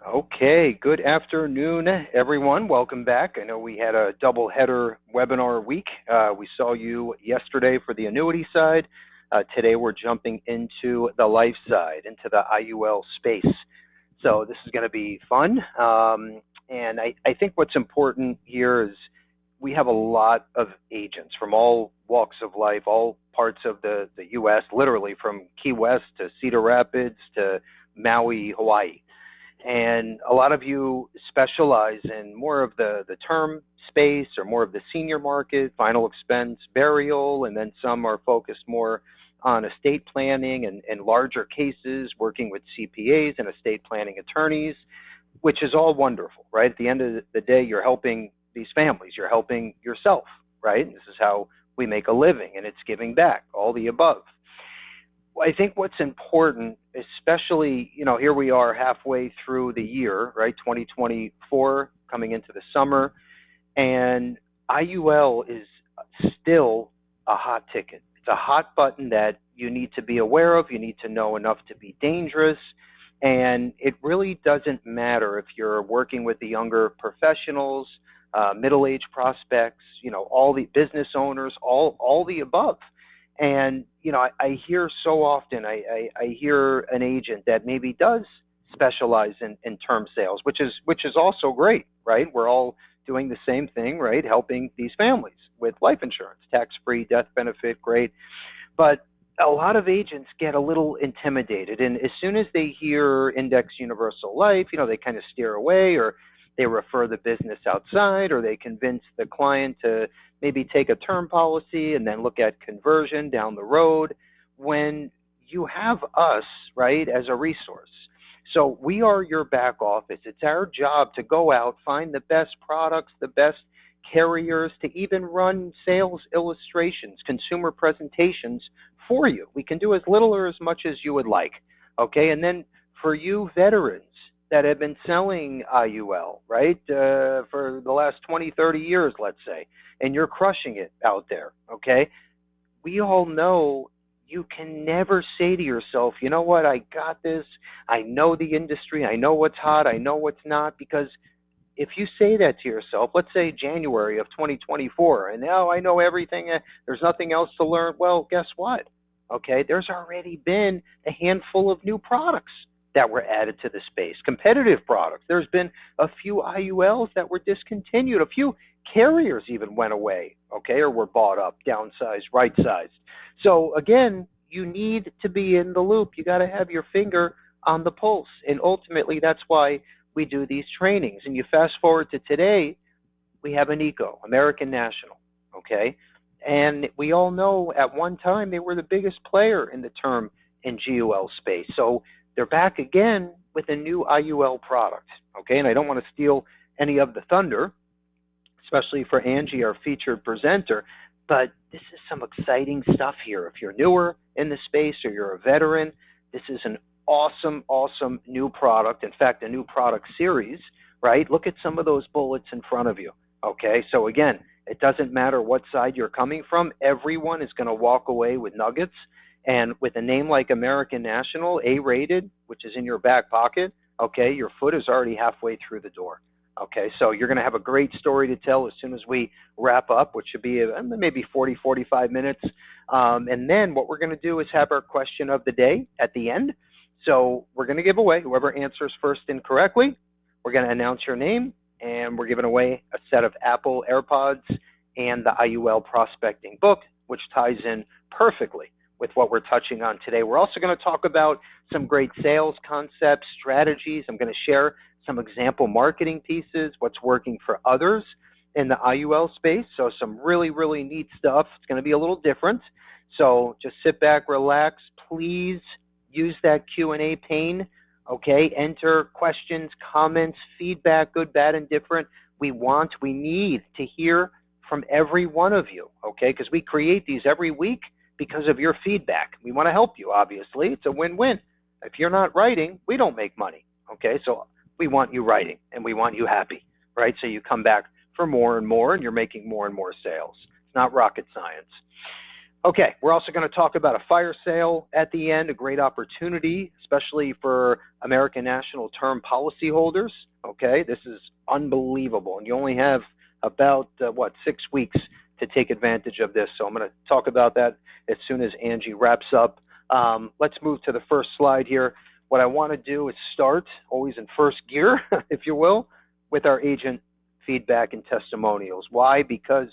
Okay, good afternoon, everyone. Welcome back. I know we had a double header webinar week. We saw you yesterday for the annuity side. Today we're jumping into the life side, into the IUL space. So this is going to be fun. And I think what's important here is we have a lot of agents from all walks of life, all parts of the U.S., literally from Key West to Cedar Rapids to Maui, Hawaii. And a lot of you specialize in more of the term space or more of the senior market, final expense burial, and then some are focused more on estate planning and larger cases, working with CPAs and estate planning attorneys, which is all wonderful, right? At the end of the day, you're helping these families, you're helping yourself, right? This is how we make a living, and it's giving back, all the above. I think what's important, especially, here we are halfway through the year, right? 2024 coming into the summer, and IUL is still a hot ticket. It's a hot button that you need to be aware of. You need to know enough to be dangerous. And it really doesn't matter if you're working with the younger professionals, middle-aged prospects, all the business owners, all the above. And, I hear so often, I hear an agent that maybe does specialize in term sales, which is also great, right? We're all doing the same thing, right? Helping these families with life insurance, tax-free, death benefit, great. But a lot of agents get a little intimidated. And as soon as they hear Index Universal Life, they kind of steer away, or they refer the business outside, or they convince the client to maybe take a term policy and then look at conversion down the road, when you have us, right, as a resource. So we are your back office. It's our job to go out, find the best products, the best carriers, to even run sales illustrations, consumer presentations for you. We can do as little or as much as you would like, okay? And then for you veterans that have been selling IUL, right, for the last 20, 30 years, let's say, and you're crushing it out there, okay? We all know you can never say to yourself, you know what, I got this, I know the industry, I know what's hot, I know what's not, because if you say that to yourself, let's say January of 2024, and now I know everything, there's nothing else to learn, well, guess what? Okay, there's already been a handful of new products that were added to the space, competitive products. There's been a few IULs that were discontinued. A few carriers even went away, okay, or were bought up, downsized, right-sized. So again, you need to be in the loop. You got to have your finger on the pulse. And ultimately, that's why we do these trainings. And you fast forward to today, we have an ECO, American National, okay? And we all know at one time they were the biggest player in the term and GUL space. So they're back again with a new IUL product, okay? And I don't want to steal any of the thunder, especially for Angie, our featured presenter, but this is some exciting stuff here. If you're newer in the space or you're a veteran, this is an awesome, awesome new product. In fact, a new product series, right? Look at some of those bullets in front of you, okay? So again, it doesn't matter what side you're coming from. Everyone is going to walk away with nuggets. And with a name like American National, A-rated, which is in your back pocket, okay, your foot is already halfway through the door. Okay, so you're going to have a great story to tell as soon as we wrap up, which should be maybe 40, 45 minutes. And then what we're going to do is have our question of the day at the end. So we're going to give away, whoever answers first incorrectly, we're going to announce your name, and we're giving away a set of Apple AirPods and the IUL prospecting book, which ties in perfectly with what we're touching on today. We're also going to talk about some great sales concepts, strategies. I'm going to share some example marketing pieces, what's working for others in the IUL space. So some really, really neat stuff. It's going to be a little different. So just sit back, relax. Please use that Q&A pane, okay? Enter questions, comments, feedback, good, bad, and different. We need to hear from every one of you, okay? Because we create these every week because of your feedback. We want to help you, obviously. It's a win-win. If you're not writing, we don't make money, okay? So we want you writing, and we want you happy, right? So you come back for more and more, and you're making more and more sales. It's not rocket science. Okay, we're also going to talk about a fire sale at the end, a great opportunity, especially for American National term policyholders. Okay, this is unbelievable, and you only have about 6 weeks to take advantage of this. So I'm going to talk about that as soon as Angie wraps up. Let's move to the first slide here. What I want to do is start, always in first gear, if you will, with our agent feedback and testimonials. Why? Because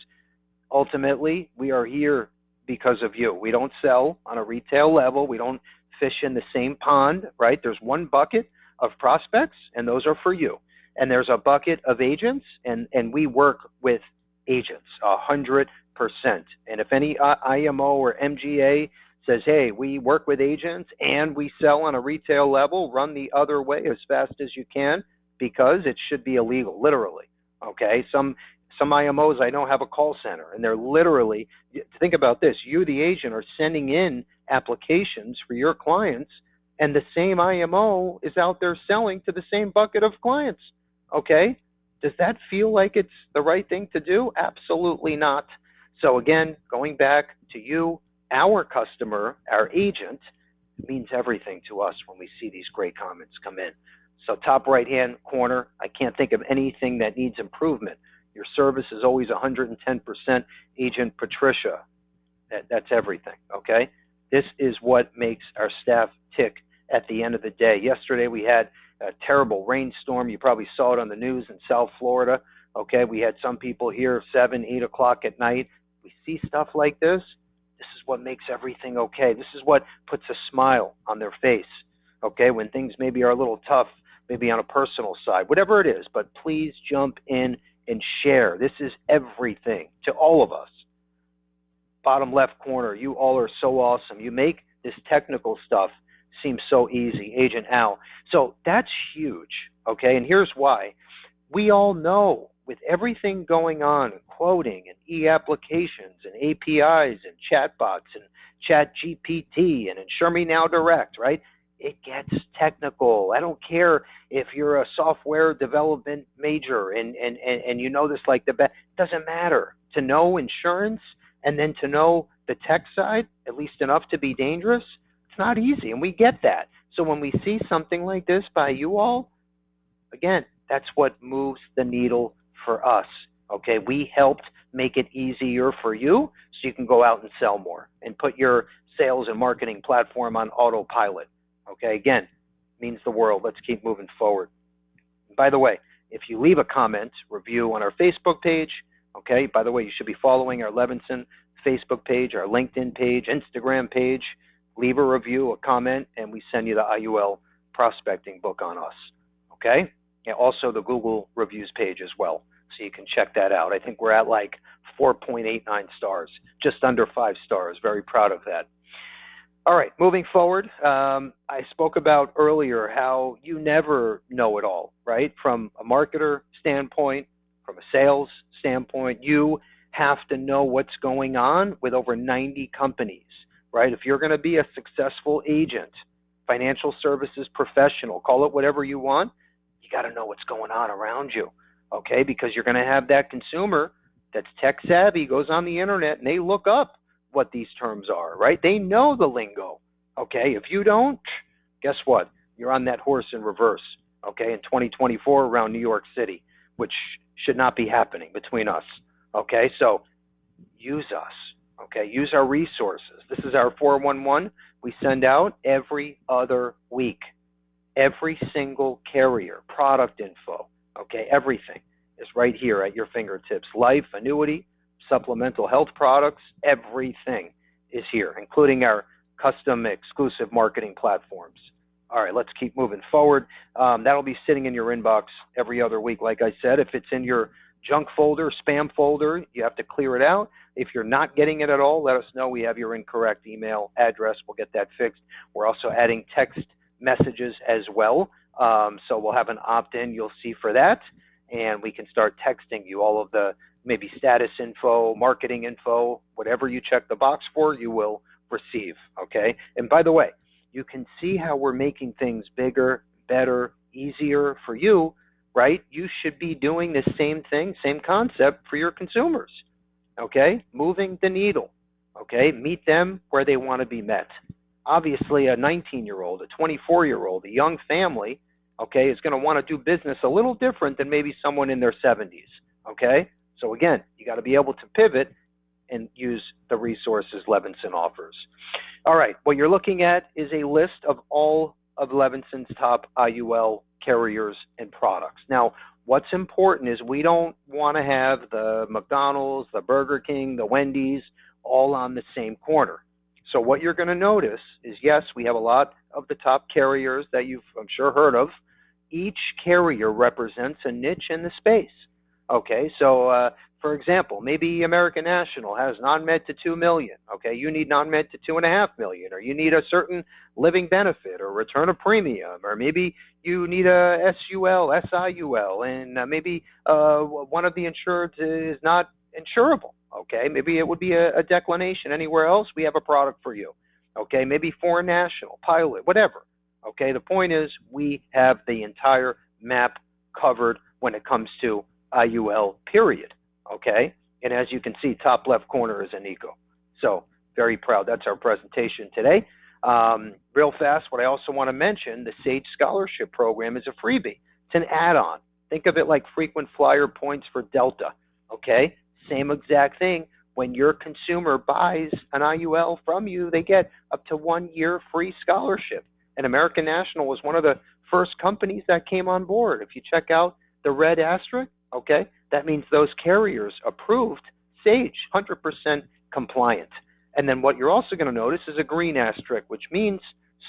ultimately we are here because of you. We don't sell on a retail level. We don't fish in the same pond, right? There's one bucket of prospects, and those are for you. And there's a bucket of agents, and we work with agents 100%. And if any IMO or MGA says, hey, we work with agents and we sell on a retail level, run the other way as fast as you can, because it should be illegal, literally. Okay, some IMOs I know have a call center, and they're literally, think about this, you, the agent, are sending in applications for your clients, and the same IMO is out there selling to the same bucket of clients. Okay, does that feel like it's the right thing to do? Absolutely not. So again, going back to you, our customer, our agent, it means everything to us when we see these great comments come in. So top right-hand corner, I can't think of anything that needs improvement. Your service is always 110%. Agent Patricia, that's everything, okay? This is what makes our staff tick at the end of the day. Yesterday we had a terrible rainstorm. You probably saw it on the news in South Florida, okay? We had some people here 7, 8 o'clock at night. We see stuff like this. This is what makes everything okay. This is what puts a smile on their face, okay, when things maybe are a little tough, maybe on a personal side, whatever it is. But please jump in and share. This is everything to all of us. Bottom left corner, you all are so awesome. You make this technical stuff seem so easy, Agent Al. So that's huge, okay? And here's why. We all know with everything going on, quoting and e-applications and APIs and chatbots and chat GPT and Insure Me Now Direct, right? It gets technical. I don't care if you're a software development major and you know this like the best. It doesn't matter. To know insurance and then to know the tech side, at least enough to be dangerous, it's not easy, and we get that. So when we see something like this by you all, again, that's what moves the needle for us, okay? We helped make it easier for you so you can go out and sell more and put your sales and marketing platform on autopilot, okay? Again, means the world. Let's keep moving forward. By the way, if you leave a comment, review on our Facebook page, okay? By the way, you should be following our Levinson Facebook page, our LinkedIn page, Instagram page. Leave a review, a comment, and we send you the IUL prospecting book on us, okay? And also the Google reviews page as well, so you can check that out. I think we're at like 4.89 stars, just under 5 stars. Very proud of that. All right, moving forward, I spoke about earlier how you never know it all, right? From a marketer standpoint, from a sales standpoint, you have to know what's going on with over 90 companies, right? If you're going to be a successful agent, financial services professional, call it whatever you want, you got to know what's going on around you, okay? Because you're going to have that consumer that's tech savvy, goes on the internet, and they look up what these terms are, right? They know the lingo, okay? If you don't, guess what? You're on that horse in reverse, okay, in 2024 around New York City, which should not be happening between us, okay? So use us, okay? Use our resources. This is our 411 we send out every other week. Every single carrier, product info, okay, everything is right here at your fingertips. Life, annuity, supplemental health products, everything is here, including our custom exclusive marketing platforms. All right, let's keep moving forward. That'll be sitting in your inbox every other week. Like I said, if it's in your junk folder, spam folder, you have to clear it out. If you're not getting it at all, let us know. We have your incorrect email address. We'll get that fixed. We're also adding text messages as well. So we'll have an opt-in you'll see for that, and we can start texting you all of the maybe status info, marketing info, whatever you check the box for, you will receive, okay? And by the way, you can see how we're making things bigger, better, easier for you, right? You should be doing the same thing, same concept for your consumers, okay? Moving the needle, Okay, meet them where they want to be met. Obviously, a 19-year-old, a 24-year-old, a young family, okay, is going to want to do business a little different than maybe someone in their 70s. Okay, so again, you got to be able to pivot and use the resources Levinson offers. All right, what you're looking at is a list of all of Levinson's top IUL carriers and products. Now, what's important is we don't want to have the McDonald's, the Burger King, the Wendy's all on the same corner. So what you're going to notice is, yes, we have a lot of the top carriers that you've, I'm sure, heard of. Each carrier represents a niche in the space. Okay, so for example, maybe American National has non-med to 2 million. Okay, you need non-med to 2.5 million, or you need a certain living benefit or return of premium, or maybe you need a SUL, SIUL, and maybe one of the insureds is not insurable. Okay, maybe it would be a declination anywhere else. We have a product for you. Okay, maybe foreign national, pilot, whatever. Okay, the point is we have the entire map covered when it comes to IUL, period. Okay, and as you can see, top left corner is Anico. So very proud. That's our presentation today. Real fast, what I also want to mention, the SAGE Scholarship Program is a freebie. It's an add-on. Think of it like frequent flyer points for Delta. Okay, same exact thing. When your consumer buys an IUL from you, they get up to 1 year free scholarship. And American National was one of the first companies that came on board. If you check out the red asterisk, okay, that means those carriers approved SAGE, 100% compliant. And then what you're also going to notice is a green asterisk, which means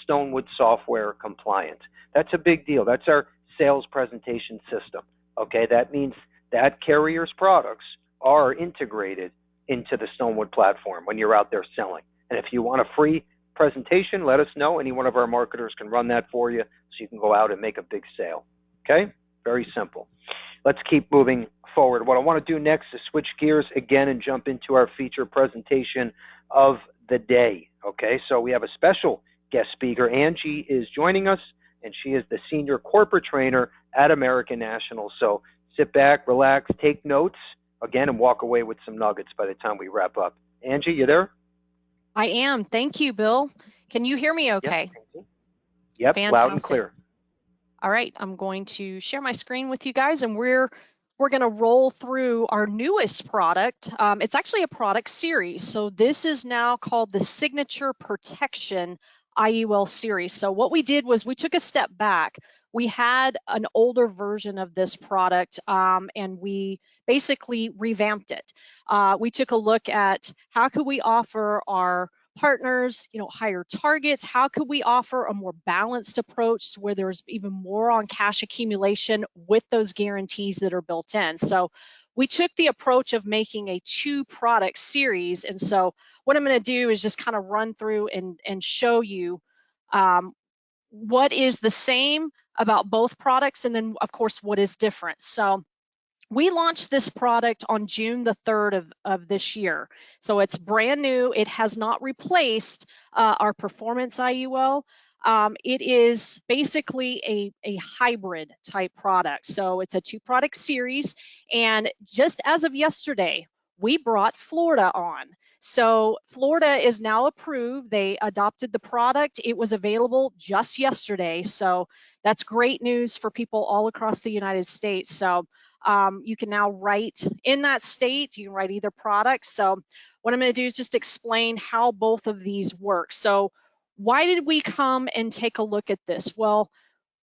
Stonewood software compliant. That's a big deal. That's our sales presentation system. Okay, that means that carrier's products are integrated into the Stonewood platform when you're out there selling. And if you want a free presentation, let us know. Any one of our marketers can run that for you so you can go out and make a big sale. Okay, very simple. Let's keep moving forward. What I want to do next is switch gears again and jump into our feature presentation of the day. Okay, so we have a special guest speaker. Angie is joining us, and she is the senior corporate trainer at American National. So sit back, relax, take notes, again, and walk away with some nuggets by the time we wrap up. Angie, you there? I am. Thank you, Bill. Can you hear me okay? Yep, Fantastic. Loud and clear. All right, I'm going to share my screen with you guys, and we're going to roll through our newest product. It's actually a product series. So this is now called the Signature Protection IUL series. So what we did was we took a step back. We had an older version of this product, and we basically revamped it. We took a look at how could we offer our partners, higher targets. How could we offer a more balanced approach to where there's even more on cash accumulation with those guarantees that are built in? So we took the approach of making a 2-product series. And so what I'm going to do is just kind of run through and show you what is the same about both products, and then of course what is different. So we launched this product on June the 3rd of this year. So it's brand new. It has not replaced our performance IUL. It is basically a hybrid type product. So it's a 2-product series. And just as of yesterday, we brought Florida on. So Florida is now approved. They adopted the product. It was available just yesterday. So that's great news for people all across the United States. So you can now write in that state. You can write either product. So what I'm going to do is just explain how both of these work. So why did we come and take a look at this? Well,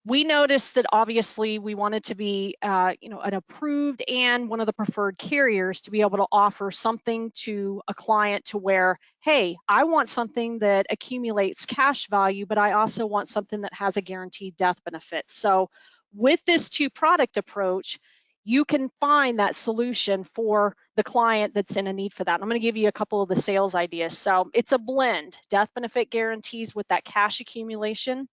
we noticed that obviously we wanted to be an approved and one of the preferred carriers to be able to offer something to a client to where, hey, I want something that accumulates cash value, but I also want something that has a guaranteed death benefit. So with this 2-product approach, you can find that solution for the client that's in a need for that. I'm going to give you a couple of the sales ideas. So it's a blend, death benefit guarantees with that cash accumulation.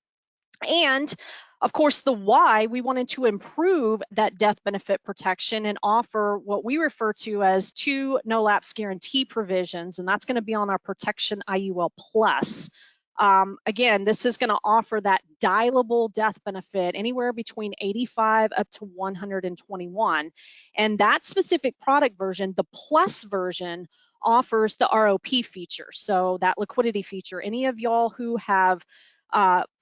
And of course, the why, we wanted to improve that death benefit protection and offer what we refer to as 2 no-lapse guarantee provisions, and that's going to be on our Protection IUL Plus. Again, this is going to offer that dialable death benefit anywhere between 85 up to 121. And that specific product version, the Plus version, offers the ROP feature, so that liquidity feature. Any of y'all who have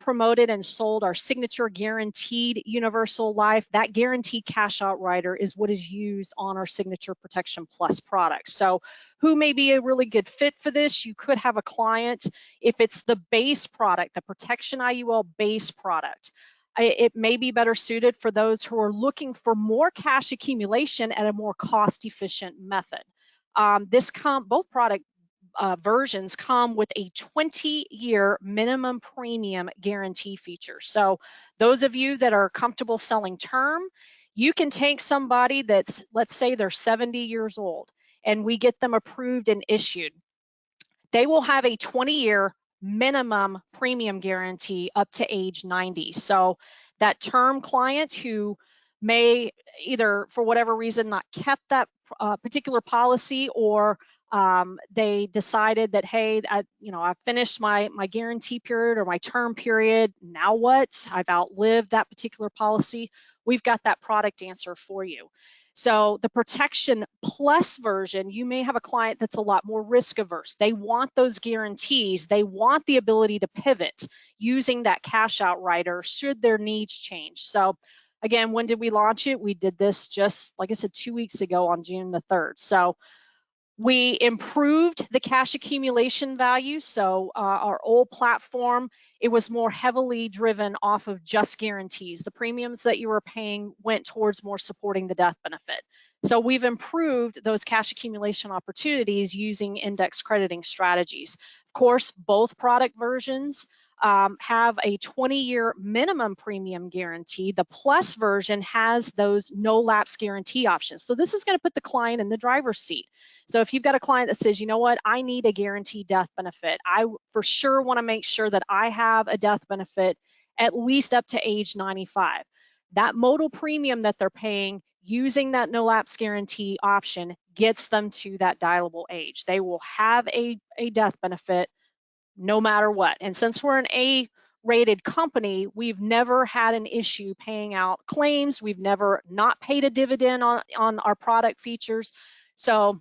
promoted and sold our signature guaranteed universal life, that guaranteed cash out rider is what is used on our signature protection plus product. So who may be a really good fit for this? You could have a client, if it's the base product, the protection IUL base product, it may be better suited for those who are looking for more cash accumulation at a more cost efficient method. Both product versions come with a 20-year minimum premium guarantee feature. So those of you that are comfortable selling term, you can take somebody that's, let's say they're 70 years old, and we get them approved and issued. They will have a 20-year minimum premium guarantee up to age 90. So that term client who may either for whatever reason not kept that particular policy, or they decided that, hey, I've finished my guarantee period or my term period. Now what? I've outlived that particular policy. We've got that product answer for you. So the Protection Plus version, you may have a client that's a lot more risk averse. They want those guarantees. They want the ability to pivot using that cash out rider should their needs change. So again, when did we launch it? We did this just, like I said, 2 weeks ago on June the 3rd. So we improved the cash accumulation value. So our old platform, it was more heavily driven off of just guarantees. The premiums that you were paying went towards more supporting the death benefit. So we've improved those cash accumulation opportunities using index crediting strategies. Of course, both product versions have a 20-year minimum premium guarantee. The Plus version has those no lapse guarantee options. So this is going to put the client in the driver's seat. So if you've got a client that says, you know what, I need a guaranteed death benefit, I for sure want to make sure that I have a death benefit at least up to age 95. That modal premium that they're paying using that no lapse guarantee option gets them to that dialable age. They will have a death benefit no matter what. And since we're an A-rated company, we've never had an issue paying out claims. We've never not paid a dividend on our product features. So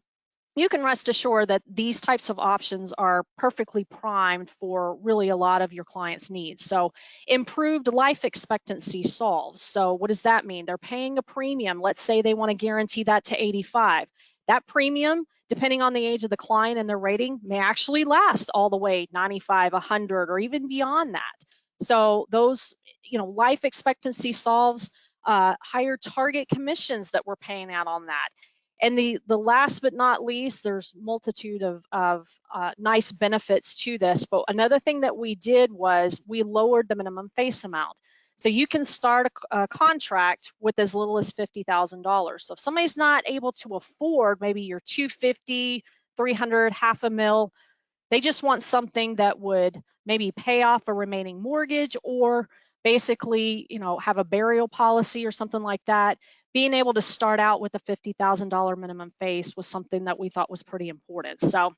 you can rest assured that these types of options are perfectly primed for really a lot of your clients' needs. So improved life expectancy solves. So what does that mean? They're paying a premium. Let's say they want to guarantee that to 85. That premium, depending on the age of the client and their rating, may actually last all the way 95, 100, or even beyond that. So those, life expectancy solves, higher target commissions that we're paying out on that. And the last but not least, there's multitude of nice benefits to this. But another thing that we did was we lowered the minimum face amount. So you can start a contract with as little as $50,000. So if somebody's not able to afford maybe your $250,000, $300,000, half a mil, they just want something that would maybe pay off a remaining mortgage, or basically, have a burial policy or something like that. Being able to start out with a $50,000 minimum face was something that we thought was pretty important. So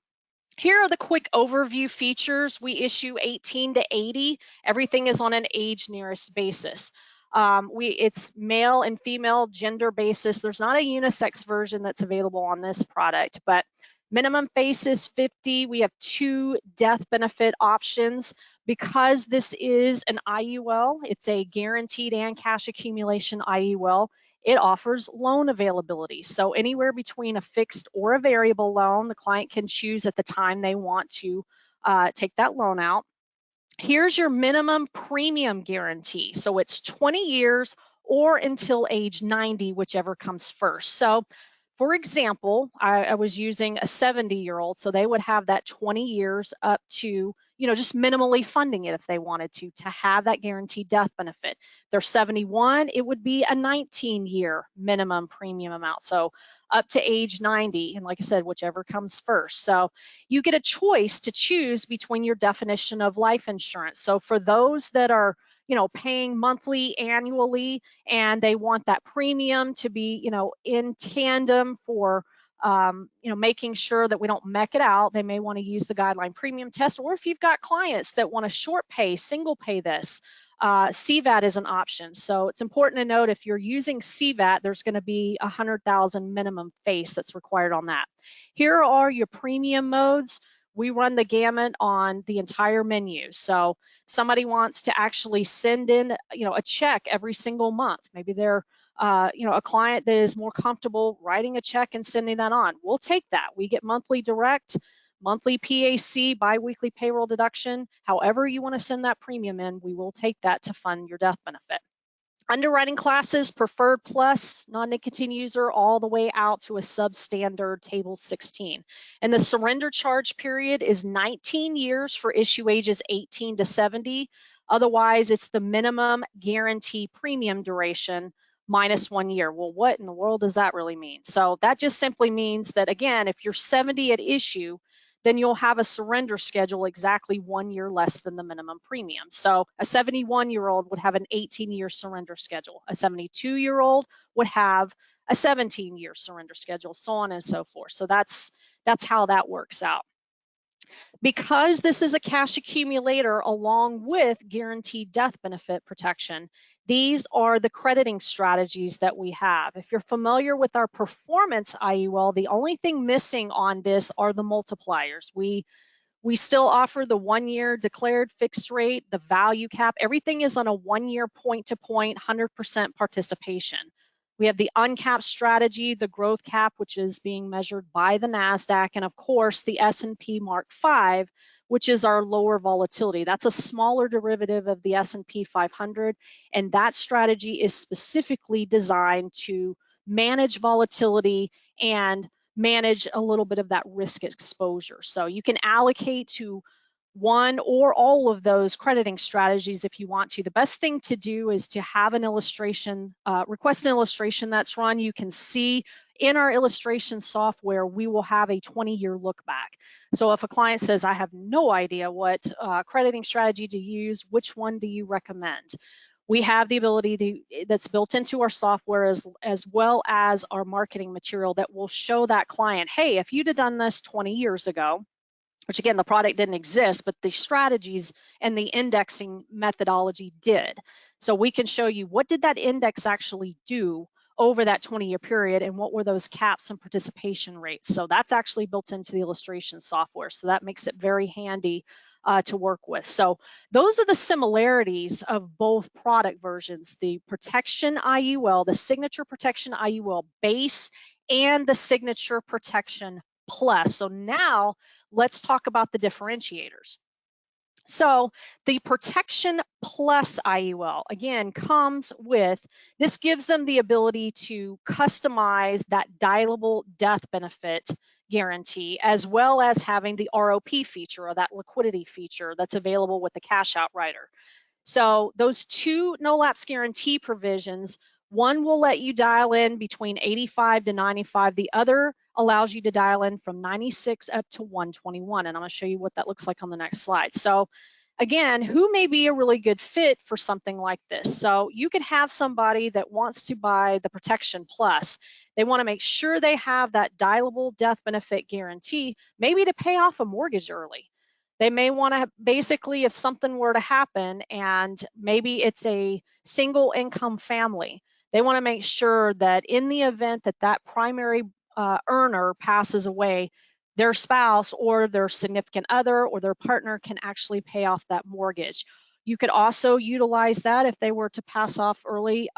here are the quick overview features. We issue 18 to 80. Everything is on an age nearest basis. It's male and female gender basis. There's not a unisex version that's available on this product, but minimum face is 50. We have 2 death benefit options. Because this is an IUL, it's a guaranteed and cash accumulation IUL. It offers loan availability. So anywhere between a fixed or a variable loan, the client can choose at the time they want to take that loan out. Here's your minimum premium guarantee. So it's 20 years or until age 90, whichever comes first. So for example, I was using a 70-year-old, so they would have that 20 years up to, just minimally funding it if they wanted to have that guaranteed death benefit. If they're 71, it would be a 19-year minimum premium amount, so up to age 90, and like I said, whichever comes first. So you get a choice to choose between your definition of life insurance. So for those that are paying monthly, annually, and they want that premium to be, in tandem for, making sure that we don't mech it out. They may want to use the guideline premium test, or if you've got clients that want to short pay, single pay this, CVAT is an option. So it's important to note, if you're using CVAT, there's going to be 100,000 minimum face that's required on that. Here are your premium modes. We run the gamut on the entire menu. So somebody wants to actually send in, a check every single month. Maybe they're, a client that is more comfortable writing a check and sending that on. We'll take that. We get monthly direct, monthly PAC, biweekly payroll deduction. However you want to send that premium in, we will take that to fund your death benefit. Underwriting classes, preferred plus, non-nicotine user, all the way out to a substandard table 16. And the surrender charge period is 19 years for issue ages 18 to 70. Otherwise, it's the minimum guarantee premium duration minus 1 year. Well, what in the world does that really mean? So that just simply means that, again, if you're 70 at issue, then you'll have a surrender schedule exactly 1 year less than the minimum premium. So a 71-year-old would have an 18-year surrender schedule. A 72-year-old would have a 17-year surrender schedule, so on and so forth. So that's how that works out. Because this is a cash accumulator along with guaranteed death benefit protection, these are the crediting strategies that we have. If you're familiar with our performance IUL, the only thing missing on this are the multipliers. We still offer the 1 year declared fixed rate, the value cap. Everything is on a 1 year point to point, 100% participation. We have the uncapped strategy, the growth cap, which is being measured by the NASDAQ, and of course the S&P Mark 5, which is our lower volatility. That's a smaller derivative of the S&P 500, and that strategy is specifically designed to manage volatility and manage a little bit of that risk exposure. So you can allocate to one or all of those crediting strategies if you want to. The best thing to do is to have an illustration, request an illustration that's run. You can see in our illustration software, we will have a 20-year look back. So if a client says, I have no idea what crediting strategy to use, which one do you recommend? We have the ability to, that's built into our software as well as our marketing material that will show that client, hey, if you'd have done this 20 years ago, which again, the product didn't exist, but the strategies and the indexing methodology did. So we can show you what did that index actually do over that 20-year period and what were those caps and participation rates. So that's actually built into the illustration software. So that makes it very handy to work with. So those are the similarities of both product versions, the Protection IUL, the Signature Protection IUL base, and the Signature Protection Plus. So now let's talk about the differentiators. So the Protection Plus IUL, again, comes with, this gives them the ability to customize that dialable death benefit guarantee, as well as having the ROP feature or that liquidity feature that's available with the cash out rider. So those two no lapse guarantee provisions, one will let you dial in between 85 to 95. The other allows you to dial in from 96 up to 121. And I'm going to show you what that looks like on the next slide. So again, who may be a really good fit for something like this? So you could have somebody that wants to buy the Protection Plus. They want to make sure they have that dialable death benefit guarantee, maybe to pay off a mortgage early. They may want to basically, if something were to happen and maybe it's a single income family, they want to make sure that in the event that that primary earner passes away, their spouse or their significant other or their partner can actually pay off that mortgage. You could also utilize that if they were to pass off early,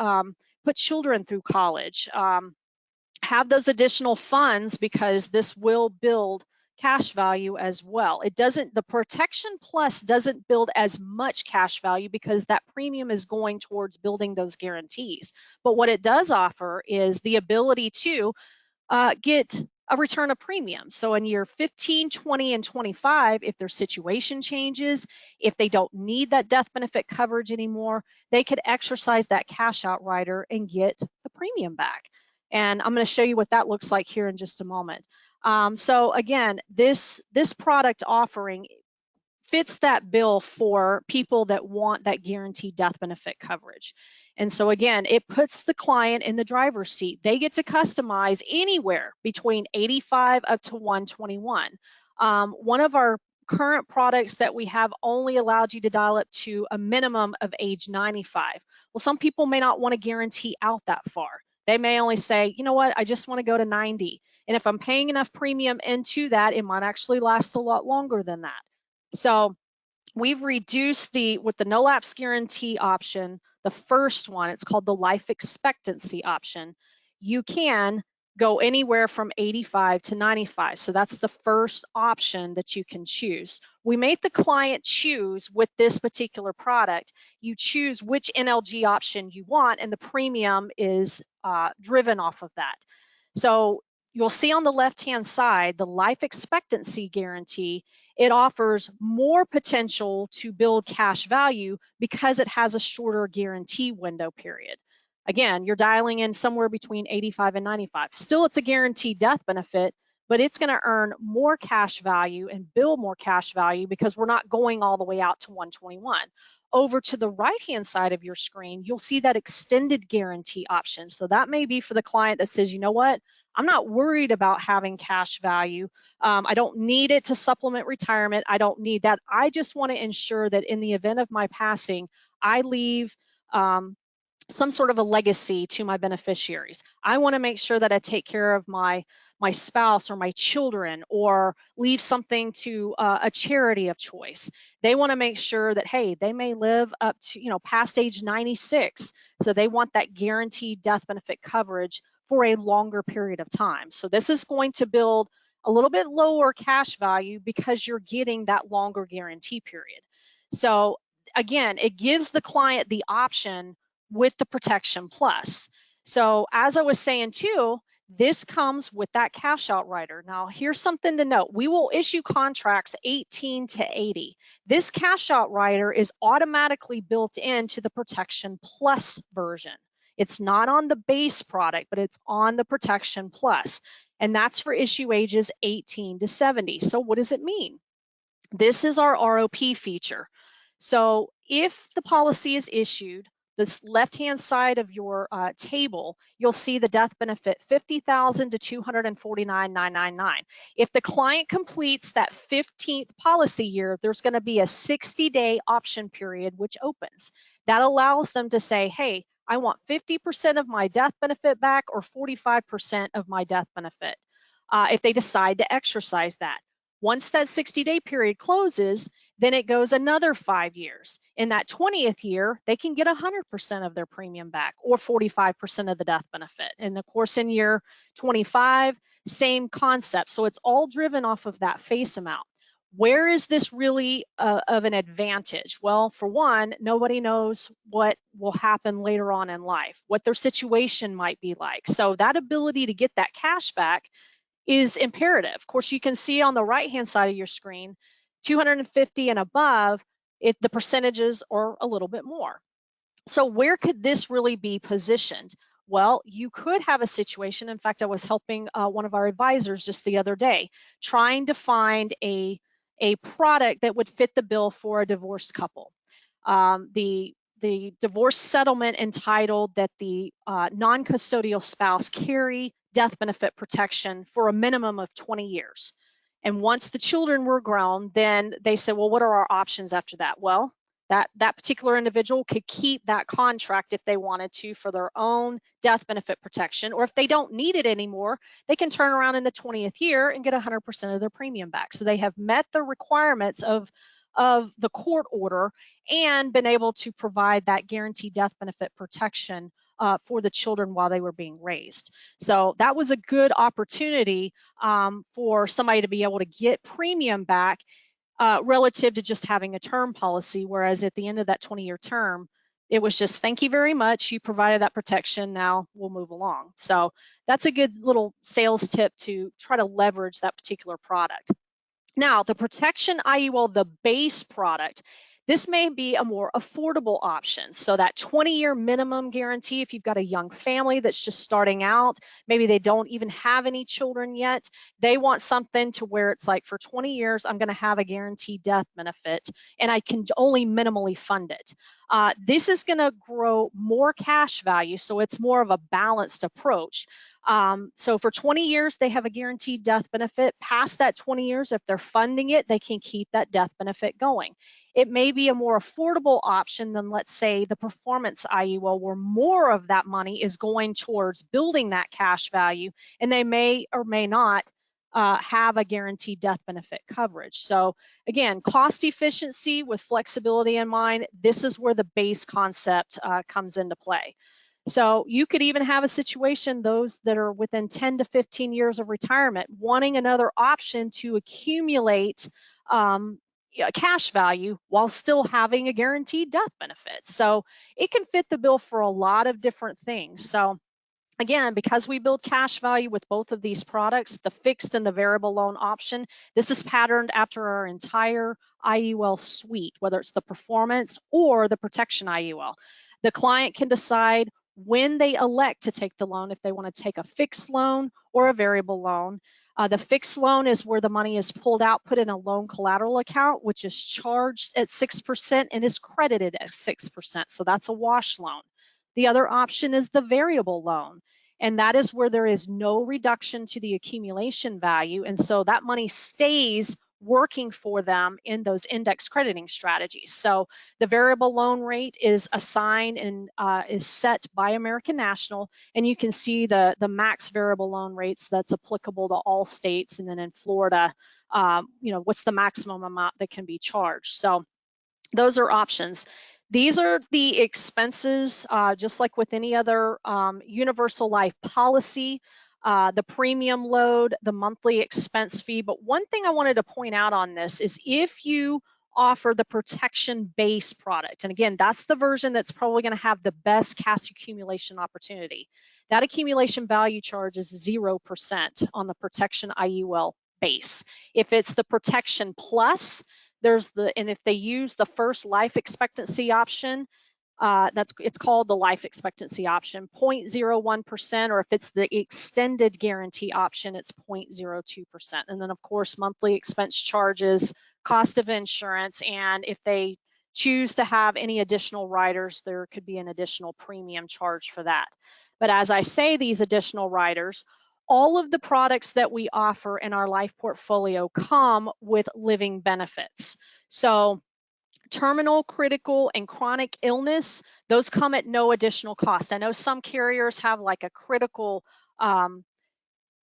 put children through college, have those additional funds because this will build cash value as well. It doesn't, the Protection Plus doesn't build as much cash value because that premium is going towards building those guarantees. But what it does offer is the ability to get a return of premium. So in year 15, 20, and 25, if their situation changes, if they don't need that death benefit coverage anymore, they could exercise that cash out rider and get the premium back. And I'm going to show you what that looks like here in just a moment. So again, this product offering fits that bill for people that want that guaranteed death benefit coverage. And so again, it puts the client in the driver's seat. They get to customize anywhere between 85 up to 121. One of our current products that we have only allowed you to dial up to a minimum of age 95. Well, some people may not want to guarantee out that far. They may only say, you know what, I just want to go to 90. And if I'm paying enough premium into that, it might actually last a lot longer than that. So we've reduced with the no lapse guarantee option, the first one, it's called the life expectancy option. You can go anywhere from 85 to 95. So that's the first option that you can choose. We made the client choose with this particular product. You choose which NLG option you want, and the premium is driven off of that. So you'll see on the left-hand side, the life expectancy guarantee, it offers more potential to build cash value because it has a shorter guarantee window period. Again, you're dialing in somewhere between 85 and 95. Still, it's a guaranteed death benefit, but it's going to earn more cash value and build more cash value because we're not going all the way out to 121. Over to the right-hand side of your screen, you'll see that extended guarantee option. So that may be for the client that says, you know what, I'm not worried about having cash value. I don't need it to supplement retirement. I don't need that. I just want to ensure that in the event of my passing, I leave some sort of a legacy to my beneficiaries. I want to make sure that I take care of my spouse or my children, or leave something to a charity of choice. They want to make sure that, hey, they may live up to, past age 96. So they want that guaranteed death benefit coverage for a longer period of time. So this is going to build a little bit lower cash value because you're getting that longer guarantee period. So again, it gives the client the option with the Protection Plus. So as I was saying too, this comes with that cash out rider. Now, here's something to note. We will issue contracts 18 to 80. This cash out rider is automatically built into the Protection Plus version. It's not on the base product, but it's on the Protection Plus. And that's for issue ages 18 to 70. So what does it mean? This is our ROP feature. So if the policy is issued, this left-hand side of your table, you'll see the death benefit $50,000 to $249,999. If the client completes that 15th policy year, there's going to be a 60-day option period which opens. That allows them to say, hey, I want 50% of my death benefit back or 45% of my death benefit if they decide to exercise that. Once that 60-day period closes, then it goes another 5 years. In that 20th year, they can get 100% of their premium back or 45% of the death benefit. And of course, in year 25, same concept. So it's all driven off of that face amount. Where is this really of an advantage? Well, for one, nobody knows what will happen later on in life, what their situation might be like. So that ability to get that cash back is imperative. Of course, you can see on the right-hand side of your screen, 250 and above, the percentages are a little bit more. So where could this really be positioned? Well, you could have a situation. In fact, I was helping one of our advisors just the other day, trying to find a product that would fit the bill for a divorced couple. The divorce settlement entitled that the non-custodial spouse carry death benefit protection for a minimum of 20 years. And once the children were grown, then they said, well, what are our options after that? Well, that particular individual could keep that contract if they wanted to for their own death benefit protection, or if they don't need it anymore, they can turn around in the 20th year and get 100% of their premium back. So they have met the requirements of the court order and been able to provide that guaranteed death benefit protection for the children while they were being raised. So that was a good opportunity for somebody to be able to get premium back relative to just having a term policy, whereas at the end of that 20-year term, it was just, thank you very much, you provided that protection, now we'll move along. So that's a good little sales tip to try to leverage that particular product. Now, the Protection IUL, the base product, this may be a more affordable option. So that 20-year minimum guarantee, if you've got a young family that's just starting out, maybe they don't even have any children yet, they want something to where it's like, for 20 years, I'm going to have a guaranteed death benefit, and I can only minimally fund it. This is going to grow more cash value, so it's more of a balanced approach. So for 20 years, they have a guaranteed death benefit. Past that 20 years, if they're funding it, they can keep that death benefit going. It may be a more affordable option than, let's say, the performance IUL, where more of that money is going towards building that cash value, and they may or may not have a guaranteed death benefit coverage. So again, cost efficiency with flexibility in mind, this is where the base concept comes into play. So you could even have a situation, those that are within 10 to 15 years of retirement, wanting another option to accumulate cash value while still having a guaranteed death benefit. So it can fit the bill for a lot of different things. So again, because we build cash value with both of these products, the fixed and the variable loan option, this is patterned after our entire IUL suite, whether it's the performance or the protection IUL. The client can decide when they elect to take the loan, if they want to take a fixed loan or a variable loan. The fixed loan is where the money is pulled out, put in a loan collateral account, which is charged at 6% and is credited at 6%. So that's a wash loan. The other option is the variable loan, and that is where there is no reduction to the accumulation value, and so that money stays working for them in those index crediting strategies. So the variable loan rate is assigned and is set by American National, and you can see the max variable loan rates that's applicable to all states, and then in Florida, what's the maximum amount that can be charged. So those are options. These are the expenses, just like with any other universal life policy, the premium load, the monthly expense fee. But one thing I wanted to point out on this is if you offer the protection base product, and again, that's the version that's probably going to have the best cash accumulation opportunity. That accumulation value charge is 0% on the protection IUL base. If it's the protection plus, and if they use the first life expectancy option, it's called the life expectancy option, 0.01%, or if it's the extended guarantee option, it's 0.02%. And then of course, monthly expense charges, cost of insurance, and if they choose to have any additional riders, there could be an additional premium charge for that. But as I say, these additional riders, all of the products that we offer in our life portfolio come with living benefits. So terminal, critical, and chronic illness, those come at no additional cost. I know some carriers have like a critical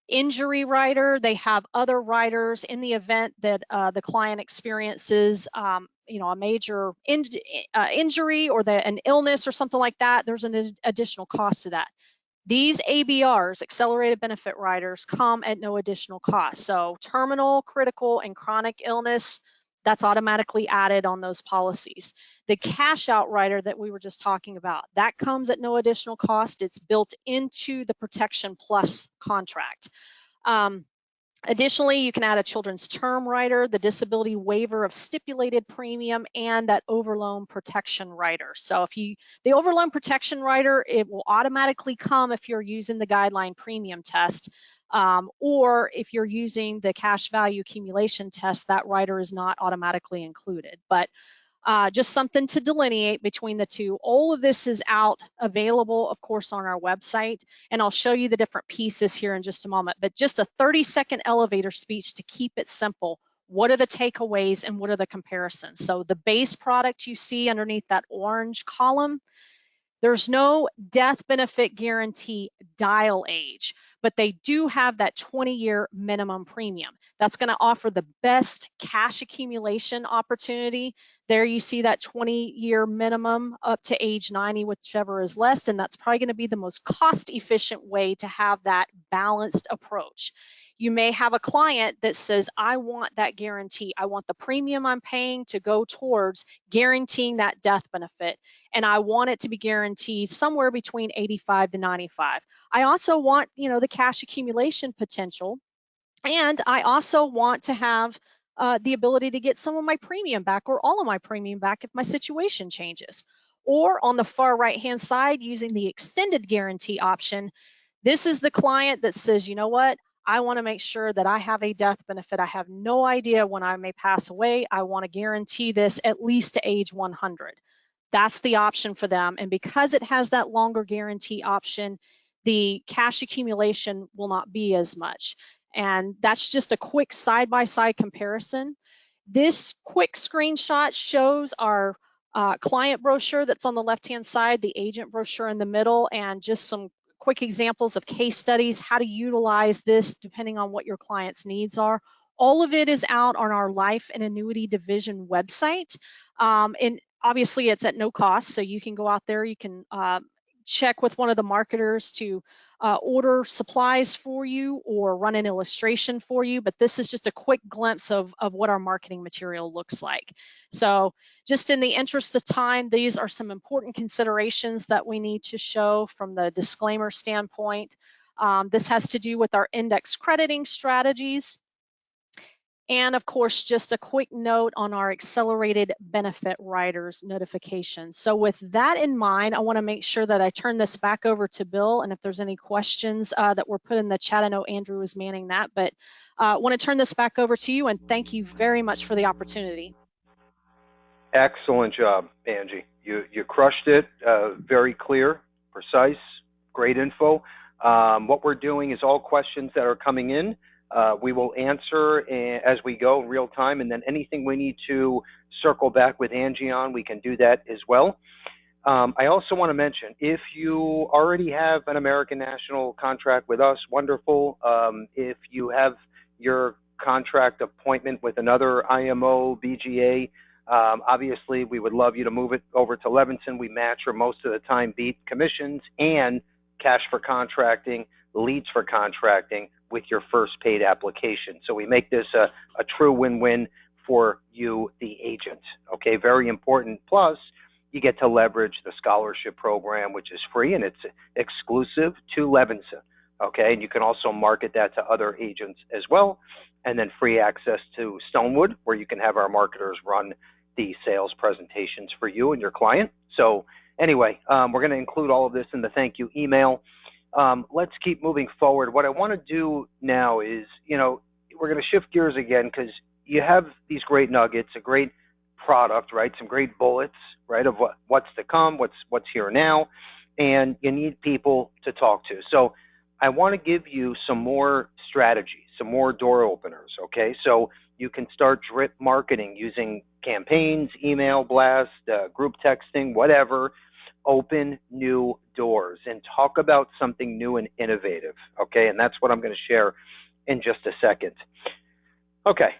injury rider. They have other riders in the event that the client experiences a major injury or an illness or something like that. There's an additional cost to that. These ABRs, accelerated benefit riders, come at no additional cost. So terminal, critical, and chronic illness, that's automatically added on those policies. The cash out rider that we were just talking about, that comes at no additional cost. It's built into the Protection Plus contract. Additionally, you can add a children's term rider, the disability waiver of stipulated premium, and that overloan protection rider. So the overloan protection rider, it will automatically come if you're using the guideline premium test, or if you're using the cash value accumulation test, that rider is not automatically included. But just something to delineate between the two. All of this is available, of course, on our website, and I'll show you the different pieces here in just a moment, but just a 30-second elevator speech to keep it simple. What are the takeaways and what are the comparisons? So the base product you see underneath that orange column, there's no death benefit guarantee dial age, but they do have that 20-year minimum premium. That's going to offer the best cash accumulation opportunity. There you see that 20-year minimum up to age 90, whichever is less, and that's probably going to be the most cost-efficient way to have that balanced approach. You may have a client that says, I want that guarantee. I want the premium I'm paying to go towards guaranteeing that death benefit, and I want it to be guaranteed somewhere between 85 to 95. I also want, the cash accumulation potential, and I also want to have the ability to get some of my premium back or all of my premium back if my situation changes. Or on the far right-hand side, using the extended guarantee option, this is the client that says, you know what? I want to make sure that I have a death benefit. I have no idea when I may pass away. I want to guarantee this at least to age 100. That's the option for them. And because it has that longer guarantee option, the cash accumulation will not be as much. And that's just a quick side-by-side comparison. This quick screenshot shows our client brochure that's on the left-hand side, the agent brochure in the middle, and just some quick examples of case studies, how to utilize this depending on what your client's needs are. All of it is out on our life and annuity division website. And obviously it's at no cost, so you can go out there, you can check with one of the marketers to order supplies for you or run an illustration for you, but this is just a quick glimpse of what our marketing material looks like. So just in the interest of time, these are some important considerations that we need to show from the disclaimer standpoint. This has to do with our index crediting strategies. And of course, just a quick note on our accelerated benefit riders notification. So with that in mind, I want to make sure that I turn this back over to Bill. And if there's any questions that were put in the chat, I know Andrew was manning that, but I want to turn this back over to you and thank you very much for the opportunity. Excellent job, Angie. You crushed it. Very clear, precise, great info. What we're doing is all questions that are coming in, we will answer as we go in real time, and then anything we need to circle back with Angie on, we can do that as well. I also want to mention, if you already have an American National contract with us, wonderful. If you have your contract appointment with another IMO, BGA, obviously we would love you to move it over to Levinson. We match or most of the time beat commissions and cash for contracting, leads for contracting with your first paid application. So we make this a true win-win for you, the agent. Okay, very important. Plus, you get to leverage the scholarship program, which is free and it's exclusive to Levinson. Okay, and you can also market that to other agents as well. And then free access to Stonewood, where you can have our marketers run the sales presentations for you and your client. So anyway, we're going to include all of this in the thank you email. Let's keep moving forward. What I want to do now is, we're going to shift gears again because you have these great nuggets, a great product, right? Some great bullets, right, of what's to come, what's here now, and you need people to talk to. So I want to give you some more strategies, some more door openers, okay? So you can start drip marketing using campaigns, email blast, group texting, whatever. Open new doors and talk about something new and innovative, okay? And that's what I'm going to share in just a second. Okay,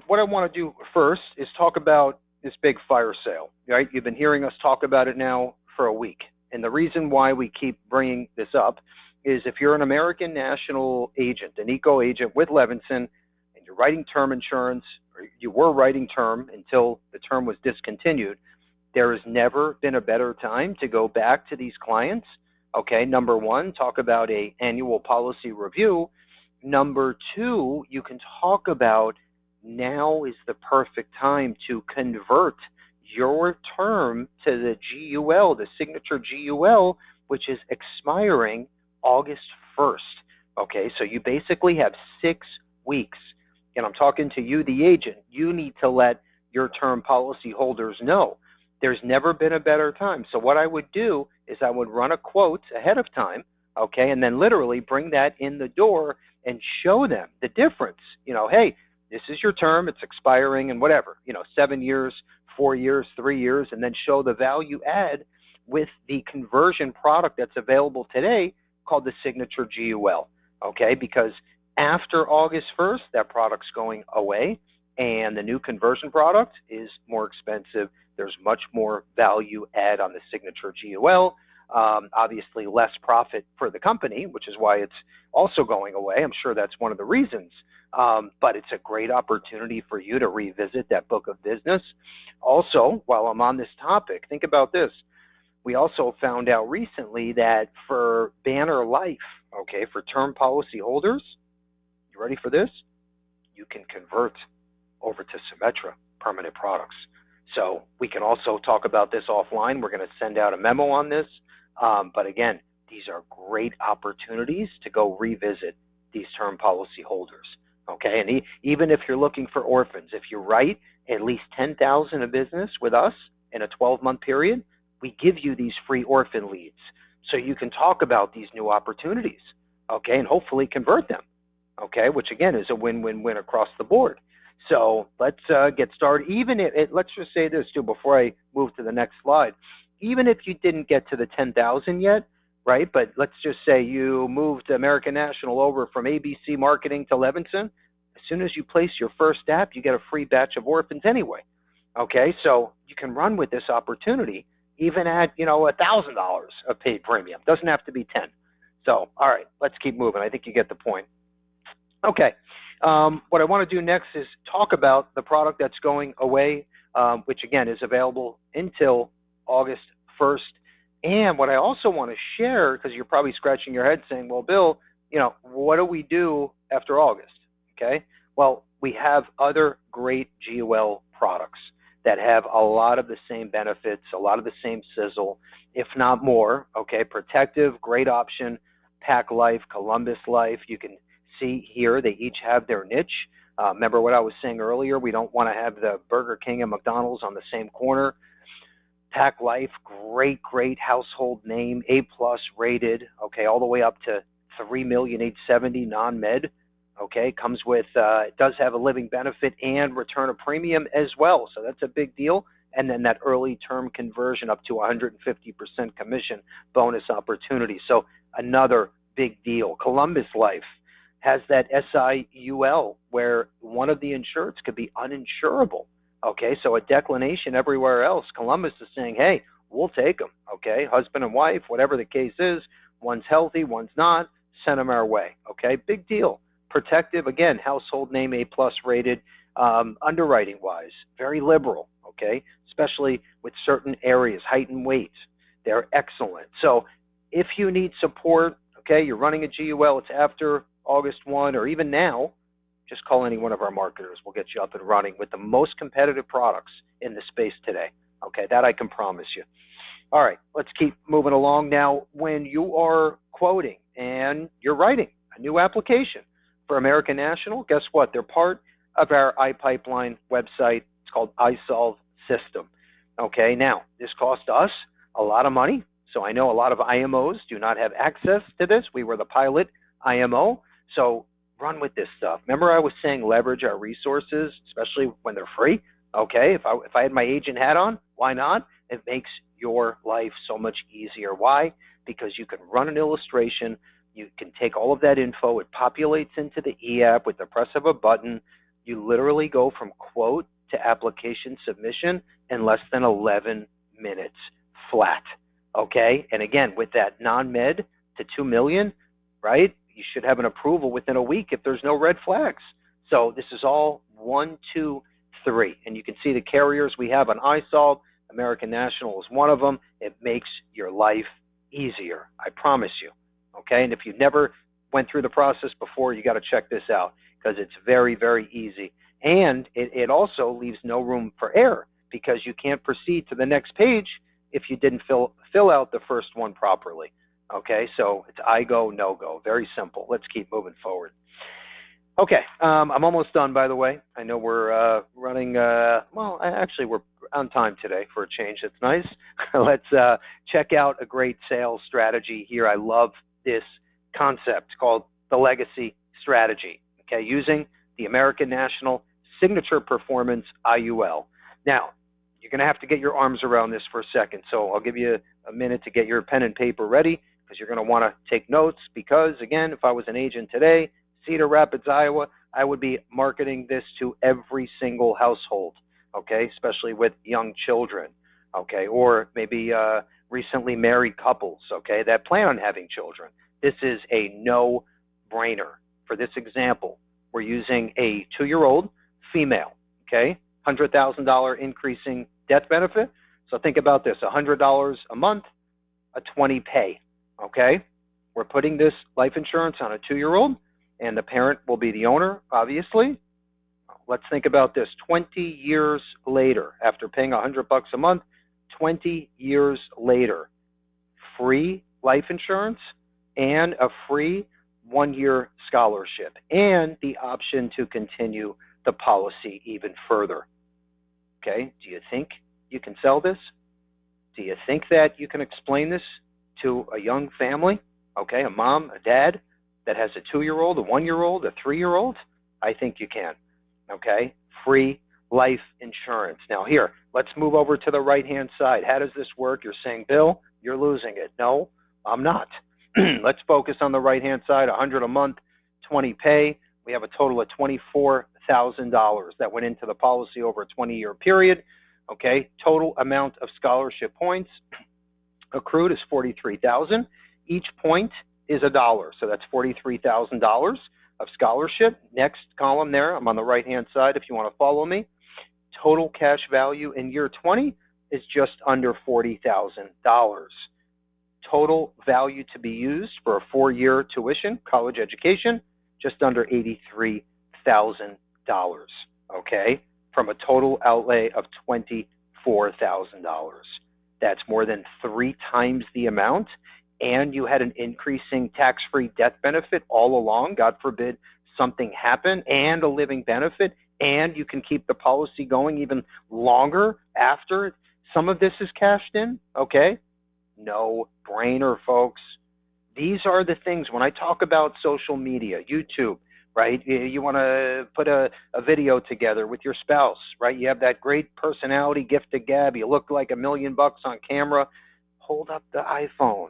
what I want to do first is talk about this big fire sale, right? You've been hearing us talk about it now for a week. And the reason why we keep bringing this up is if you're an American National agent, an eco agent with Levinson, and you're writing term insurance, or you were writing term until the term was discontinued, there has never been a better time to go back to these clients. Okay, number one, talk about an annual policy review. Number two, you can talk about now is the perfect time to convert your term to the GUL, the signature GUL, which is expiring August 1st. Okay, so you basically have 6 weeks. And I'm talking to you, the agent. You need to let your term policy holders know. There's never been a better time. So what I would do is I would run a quote ahead of time, okay, and then literally bring that in the door and show them the difference. Hey, this is your term, it's expiring and whatever, 7 years, 4 years, 3 years, and then show the value add with the conversion product that's available today called the Signature GUL, okay, because after August 1st, that product's going away and the new conversion product is more expensive. There's much more value add on the Signature GUL, obviously less profit for the company, which is why it's also going away. I'm sure that's one of the reasons, but it's a great opportunity for you to revisit that book of business. Also, while I'm on this topic, think about this. We also found out recently that for Banner Life, okay, for term policy holders, you ready for this? You can convert over to Symetra permanent products. So we can also talk about this offline. We're going to send out a memo on this. But again, these are great opportunities to go revisit these term policy holders. Okay, and even if you're looking for orphans, if you write at least 10,000 of business with us in a 12-month period, we give you these free orphan leads. so you can talk about these new opportunities, okay, and hopefully convert them, okay, which again is a win-win-win across the board. So let's get started. Even if, let's just say this too before I move to the next slide. Even if you didn't get to the 10,000 yet, right? But let's just say you moved American National over from ABC Marketing to Levinson. As soon as you place your first app, you get a free batch of orphans anyway. Okay, so you can run with this opportunity even at $1,000 of paid premium. Doesn't have to be 10. So all right, let's keep moving. I think you get the point. Okay, what I want to do next is talk about the product that's going away, which again is available until August 1st. And what I also want to share, because you're probably scratching your head saying, well, Bill, what do we do after August? Okay, well, we have other great GUL products that have a lot of the same benefits, a lot of the same sizzle, if not more. Okay, Protective, great option. Pac Life, Columbus Life, you can see here they each have their niche. Remember what I was saying earlier? We don't want to have the Burger King and McDonald's on the same corner. Pac Life, great household name, A+ rated, okay, all the way up to $3,870,000 non-med. Okay, comes with, it does have a living benefit and return of premium as well. So that's a big deal. And then that early term conversion up to 150% commission bonus opportunity. So another big deal. Columbus Life has that SIUL where one of the insureds could be uninsurable. Okay, so a declination everywhere else. Columbus is saying, hey, we'll take them. Okay, husband and wife, whatever the case is, one's healthy, one's not, send them our way. Okay, big deal. Protective, again, household name, A+ rated, underwriting-wise, very liberal, okay, especially with certain areas, height and weight. They're excellent. So if you need support, okay, you're running a GUL, it's after August 1 or even now, just call any one of our marketers. We'll get you up and running with the most competitive products in the space today. Okay, that I can promise you. All right, let's keep moving along. Now, when you are quoting and you're writing a new application for American National, guess what? They're part of our iPipeline website. It's called iSolve System. Okay, now, this cost us a lot of money. So I know a lot of IMOs do not have access to this. We were the pilot IMO. So run with this stuff. Remember I was saying leverage our resources, especially when they're free? Okay, if I had my agent hat on, why not? It makes your life so much easier. Why? Because you can run an illustration. You can take all of that info. It populates into the e-app with the press of a button. You literally go from quote to application submission in less than 11 minutes flat. Okay, and again, with that non-med to $2 million, right? You should have an approval within a week if there's no red flags. So this is all 1, 2, 3. And you can see the carriers we have on iSolve. American National is one of them. It makes your life easier. I promise you. Okay, and if you've never went through the process before, you got to check this out because it's very, very easy. And it also leaves no room for error because you can't proceed to the next page if you didn't fill out the first one properly. Okay, so it's I go, no go. Very simple. Let's keep moving forward. Okay, I'm almost done, by the way. I know we're running, actually we're on time today for a change. That's nice. Let's check out a great sales strategy here. I love this concept called the legacy strategy, okay, using the American National Signature Performance IUL. Now, you're going to have to get your arms around this for a second, so I'll give you a minute to get your pen and paper ready because you're going to want to take notes because, again, if I was an agent today, Cedar Rapids, Iowa, I would be marketing this to every single household, okay, especially with young children, okay, or maybe recently married couples, okay, that plan on having children. This is a no-brainer. For this example, we're using a 2-year-old female, okay, $100,000 increasing death benefit. So think about this, $100 a month, a 20 pay, okay? We're putting this life insurance on a 2-year-old, and the parent will be the owner, obviously. Let's think about this. 20 years later, after paying $100 a month, 20 years later, free life insurance and a free 1-year scholarship and the option to continue the policy even further. Okay, do you think you can sell this? Do you think that you can explain this to a young family, okay, a mom, a dad that has a 2-year-old, a 1-year-old, a 3-year-old, I think you can, okay? Free life insurance. Now here, let's move over to the right-hand side. How does this work? You're saying, Bill, you're losing it. No, I'm not. Let's focus on the right-hand side, 100 a month, 20 pay. We have a total of $24,000 that went into the policy over a 20-year period. Okay, total amount of scholarship points accrued is 43,000. Each point is $1, so that's $43,000 of scholarship. Next column there, I'm on the right-hand side if you want to follow me. Total cash value in year 20 is just under $40,000. Total value to be used for a 4-year tuition, college education, just under $83,000, okay, from a total outlay of $24,000. That's more than 3 times the amount, and you had an increasing tax-free death benefit all along. God forbid something happened, and a living benefit, and you can keep the policy going even longer after some of this is cashed in, okay? No brainer, folks. These are the things, when I talk about social media, YouTube, right? You want to put a video together with your spouse, right? You have that great personality, gift of gab. You look like $1 million on camera. Hold up the iPhone.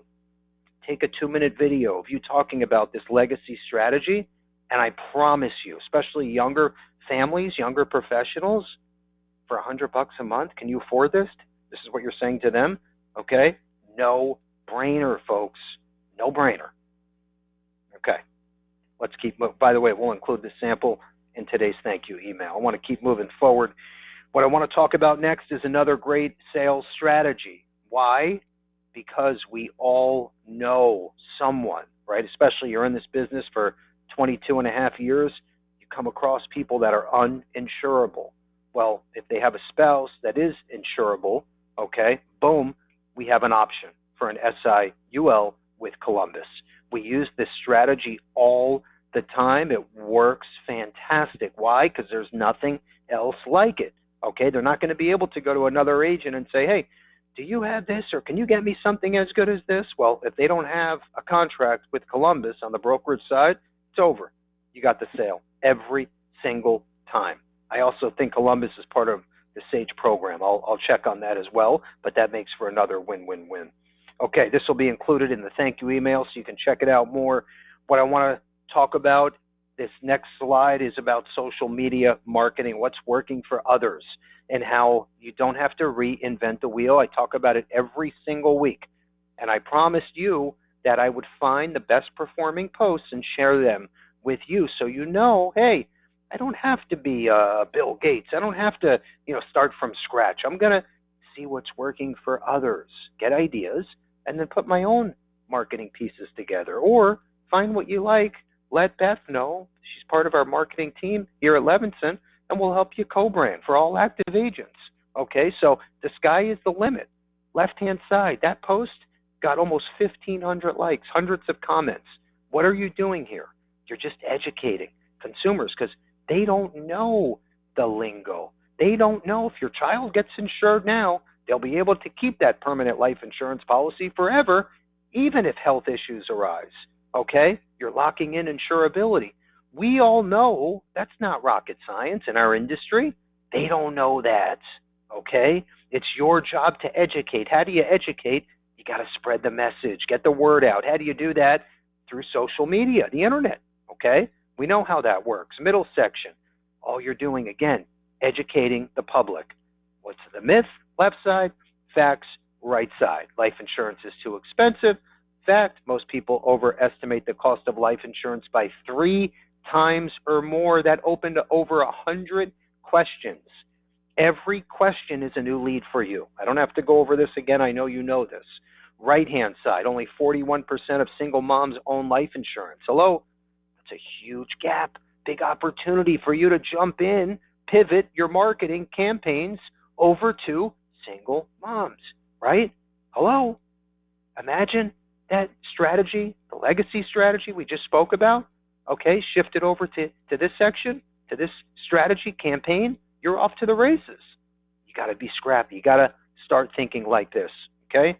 Take a 2-minute video of you talking about this legacy strategy, and I promise you, especially younger families, younger professionals, for $100 a month, can you afford this? This is what you're saying to them, okay? No brainer, folks. No brainer. Okay. Let's keep moving. By the way, we'll include the sample in today's thank you email. I want to keep moving forward. What I want to talk about next is another great sales strategy. Why? Because we all know someone, right? Especially you're in this business for 22 and a half years, you come across people that are uninsurable. Well, if they have a spouse that is insurable, okay, boom, we have an option for an IUL with Columbus. We use this strategy all the time. It works fantastic. Why? Because there's nothing else like it. Okay, they're not going to be able to go to another agent and say, hey, do you have this, or can you get me something as good as this? Well, if they don't have a contract with Columbus on the brokerage side, it's over. You got the sale every single time. I also think Columbus is part of the SAGE program. I'll check on that as well, but that makes for another win-win-win. Okay, this will be included in the thank you email, so you can check it out more. What I want to talk about, this next slide, is about social media marketing, what's working for others, and how you don't have to reinvent the wheel. I talk about it every single week, and I promised you that I would find the best performing posts and share them with you, so you know, hey, I don't have to be Bill Gates. I don't have to, start from scratch. I'm going to see what's working for others, get ideas, and then put my own marketing pieces together. Or find what you like. Let Beth know. She's part of our marketing team here at Levinson, and we'll help you co-brand for all active agents. Okay, so the sky is the limit. Left-hand side, that post got almost 1,500 likes, hundreds of comments. What are you doing here? You're just educating consumers because they don't know the lingo. They don't know if your child gets insured now, they'll be able to keep that permanent life insurance policy forever, even if health issues arise. Okay? You're locking in insurability. We all know that's not rocket science in our industry. They don't know that. Okay? It's your job to educate. How do you educate? You got to spread the message, get the word out. How do you do that? Through social media, the internet. Okay? We know how that works. Middle section. All you're doing, again, educating the public. What's the myth? Left side. Facts, right side. Life insurance is too expensive. Fact, most people overestimate the cost of life insurance by 3 times or more. That opened to over 100 questions. Every question is a new lead for you. I don't have to go over this again. I know you know this. Right-hand side, only 41% of single moms own life insurance. Hello? That's a huge gap. Big opportunity for you to jump in, pivot your marketing campaigns over to single moms, right? Hello? Imagine that strategy, the legacy strategy we just spoke about, okay, shift it over to this section, to this strategy campaign, you're off to the races. You got to be scrappy. You got to start thinking like this, okay?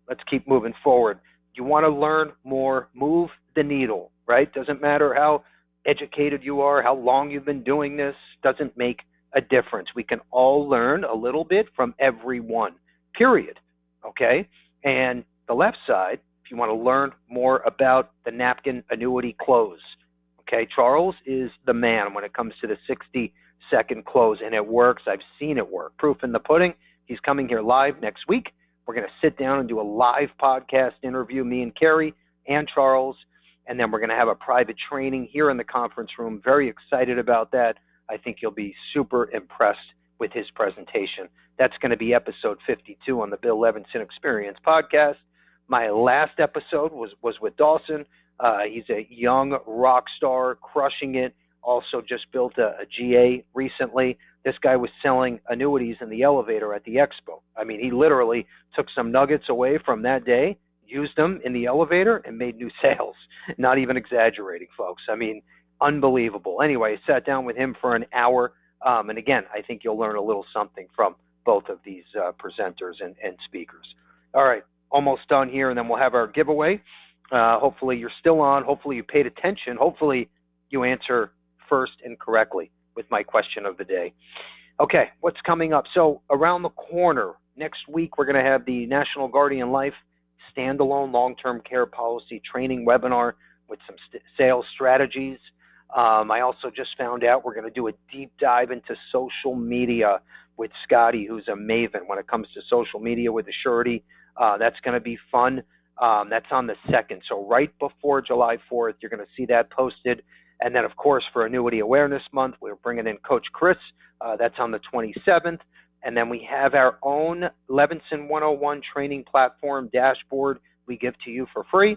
Let's keep moving forward. You want to learn more, move the needle, right? Doesn't matter how educated you are, how long you've been doing this, doesn't make a difference. We can all learn a little bit from everyone, period. Okay? And the left side, if you want to learn more about the napkin annuity close, okay, Charles is the man when it comes to the 60-second close, and it works. I've seen it work. Proof in the pudding. He's coming here live next week. We're going to sit down and do a live podcast interview, me and Carrie and Charles, and then we're going to have a private training here in the conference room. Very excited about that. I think you'll be super impressed with his presentation. That's going to be episode 52 on the Bill Levinson Experience podcast. My last episode was with Dawson. He's a young rock star, crushing it. Also just built a GA recently. This guy was selling annuities in the elevator at the expo. I mean, he literally took some nuggets away from that day, used them in the elevator, and made new sales. Not even exaggerating, folks. I mean, unbelievable. Anyway, I sat down with him for an hour. And again, I think you'll learn a little something from both of these presenters and speakers. All right, almost done here, and then we'll have our giveaway. Hopefully you're still on. Hopefully you paid attention. Hopefully you answer first and correctly with my question of the day. Okay, what's coming up? So around the corner, next week we're going to have the National Guardian Life standalone long-term care policy training webinar with some sales strategies. I also just found out we're going to do a deep dive into social media with Scotty, who's a maven when it comes to social media with Assurity. That's going to be fun. That's on the 2nd. So right before July 4th, you're going to see that posted. And then, of course, for Annuity Awareness Month, we're bringing in Coach Chris. That's on the 27th. And then we have our own Levinson 101 training platform dashboard we give to you for free.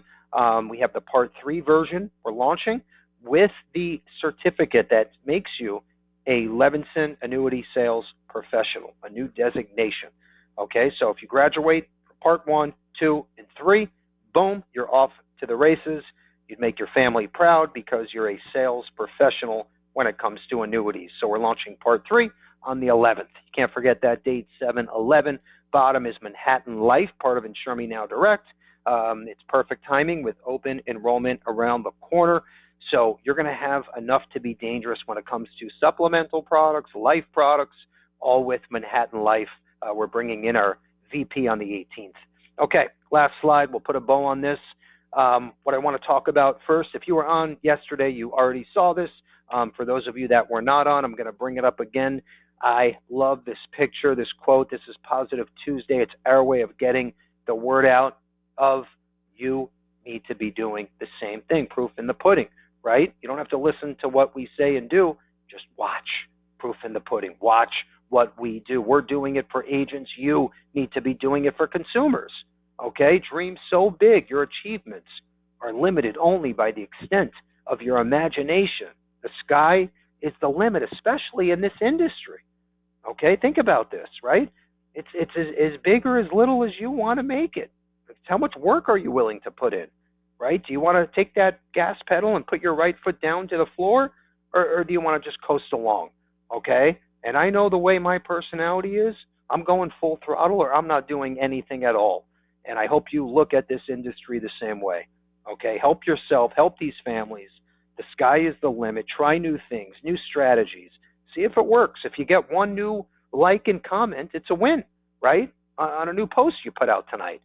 We have the Part 3 version we're launching with the certificate that makes you a Levinson Annuity Sales Professional, a new designation. Okay, so if you graduate from Part 1, 2, and 3, boom, you're off to the races. You'd make your family proud because you're a sales professional when it comes to annuities. So we're launching Part 3 on the 11th. You can't forget that date, 7/11. Bottom is Manhattan Life, part of Insure Me Now Direct. It's perfect timing with open enrollment around the corner. So you're going to have enough to be dangerous when it comes to supplemental products, life products, all with Manhattan Life. We're bringing in our VP on the 18th. Okay, last slide. We'll put a bow on this. What I want to talk about first, if you were on yesterday, you already saw this. For those of you that were not on, I'm going to bring it up again. I love this picture, this quote. This is Positive Tuesday. It's our way of getting the word out of you need to be doing the same thing. Proof in the pudding, right? You don't have to listen to what we say and do. Just watch. Proof in the pudding. Watch what we do. We're doing it for agents. You need to be doing it for consumers. Okay? Dream so big. Your achievements are limited only by the extent of your imagination. The sky is the limit, especially in this industry. Okay? Think about this, right? It's as big or as little as you want to make it. It's how much work are you willing to put in, right? Do you want to take that gas pedal and put your right foot down to the floor, or do you want to just coast along, okay? And I know the way my personality is. I'm going full throttle or I'm not doing anything at all. And I hope you look at this industry the same way, okay? Help yourself, help these families. The sky is the limit. Try new things, new strategies. See if it works. If you get one new like and comment, it's a win, right? On a new post you put out tonight,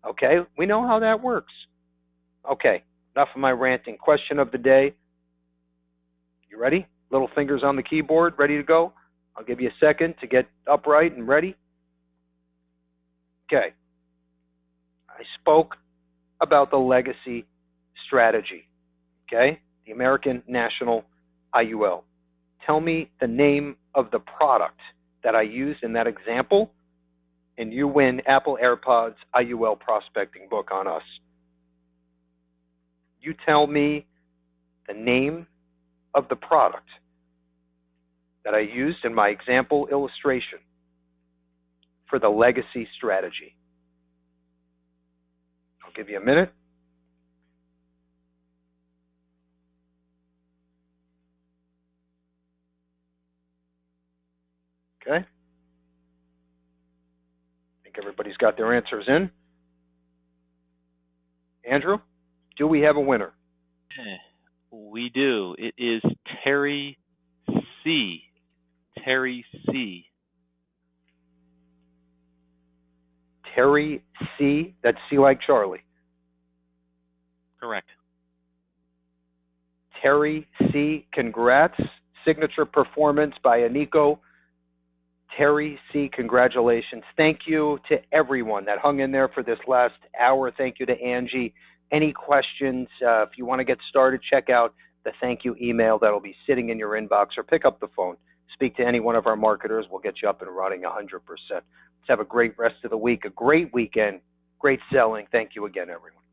okay? We know how that works. Okay, enough of my ranting. Question of the day. You ready? Little fingers on the keyboard, ready to go? I'll give you a second to get upright and ready. Okay. I spoke about the legacy strategy, okay? The American National IUL. Tell me the name of the product that I used in that example, and you win Apple AirPods IUL prospecting book on us. You tell me the name of the product that I used in my example illustration for the legacy strategy. I'll give you a minute. Okay. I think everybody's got their answers in. Andrew, do we have a winner? We do. It is Terry C. Terry C. Terry C. That's C like Charlie. Correct. Terry C. Congrats. Signature performance by Aniko. Terry C., congratulations. Thank you to everyone that hung in there for this last hour. Thank you to Angie. Any questions? If you want to get started, check out the thank you email that'll be sitting in your inbox, or pick up the phone. Speak to any one of our marketers. We'll get you up and running 100%. Let's have a great rest of the week, a great weekend, great selling. Thank you again, everyone.